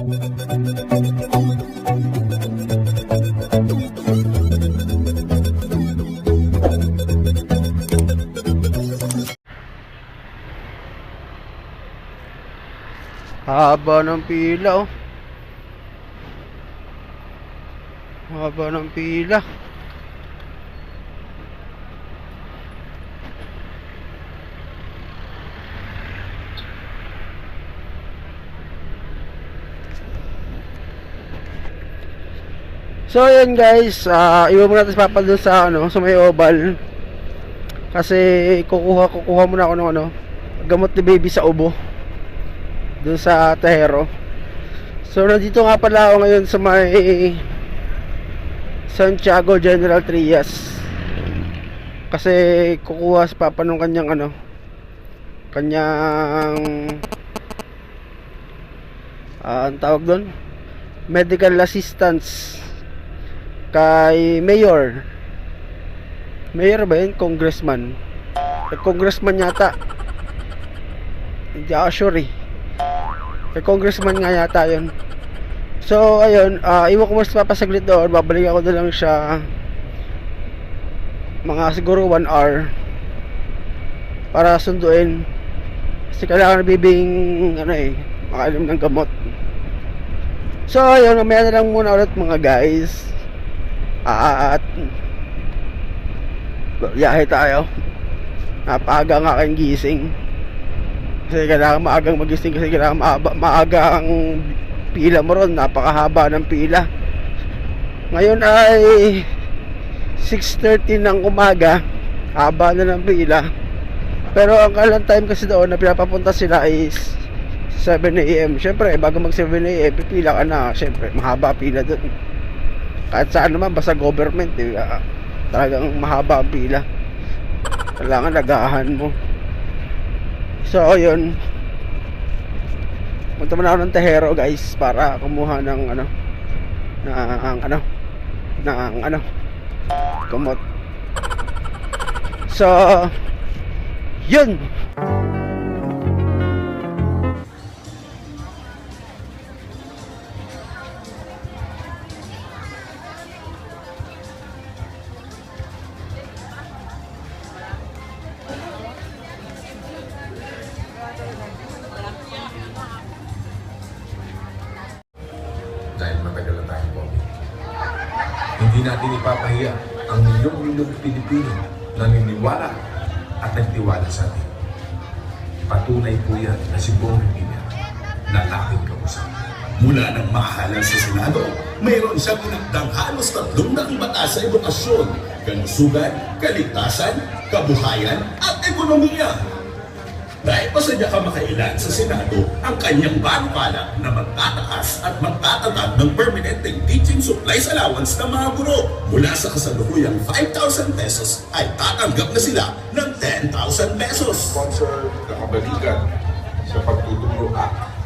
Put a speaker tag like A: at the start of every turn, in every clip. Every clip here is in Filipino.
A: Haba ng pila, oh. Haba ng pila. So yun guys, iwan mo natin si Papa dun sa sa may oval. Kasi kukuha muna ako ng gamot ni baby sa ubo dun sa Tehero. So nandito nga pala ako ngayon sa may Santiago General Trias. Kasi kukuha si Papa nung kanyang kanyang ang tawag doon, medical assistance kay Mayor ba yun? Congressman yata, hindi ako sure eh. Kay Congressman nga yata yun. So ayun, iwan ko muna si Papa saglit doon. Babalik ako na lang siya mga siguro 1 hour para sunduin, kasi kailangan na bibing makainom ng gamot. So ayun, mamaya na lang muna ulit mga guys. At biyahe tayo. Napaaga ang aking gising, kasi kailangan maagang magising, kasi kailangan maaga ang pila mo ron. Napakahaba ng pila. Ngayon ay 6:30 ng umaga. Haba na ng pila. Pero ang kalang time kasi doon na pinapapunta sila is 7 AM. Siyempre bago mag 7 AM pipila ka na. Siyempre mahaba pila doon. Kahit saan naman, basta government, talagang mahaba ang pila. Kailangan lagahan mo. So yun, punta muna ako ng Tehero guys para kumuha ng gamot. So yun.
B: Dahil matagal na tayong COVID, hindi natin ipapahiya ang milyong-milyong Pilipino na naniniwala at nagtiwala sa atin. Patunay po yan na si Bong Revilla na aking kausap. Mula ng mahalan sa Senado, mayroon siyang inagdang halos 300 batas sa edukasyon, kalusugan, kaligtasan, kabuhayan at ekonomiya. Dahil pasadya ka makailan sa Senado ang kanyang panukala na magtataas at magtatatag ng permanenteng teaching supplies allowance ng mga guro. Mula sa kasalukuyang 5,000 pesos ay tatanggap na sila ng 10,000 pesos. Sponsor na kabalikan sa pagtuturo Act.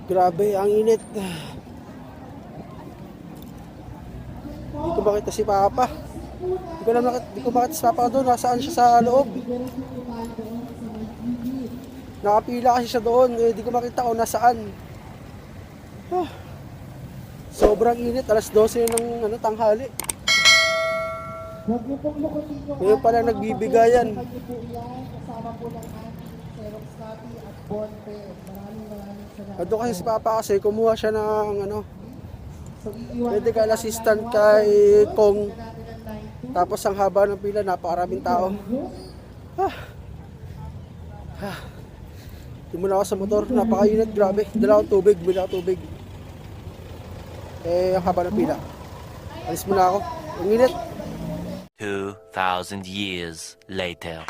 A: Grabe, ang init. Hindi ko makita si Papa. Hindi ko makita si Papa doon. Nasaan siya sa loob? Nakapila kasi siya doon. Hindi ko makita kung nasaan. Sobrang init. Alas 12 ng tanghali. Ngayon pala nagbibigayan. Doon kasi si Papa kasi kumuha siya ng medical assistant kay Kong. Tapos ang haba ng pila, napakaraming tao. Hindi muna ako sa motor, napakainit, grabe. Dala akong tubig, bila akong tubig. Ang haba ng pila. Alis muna ako, ang init.
C: 2,000 years later.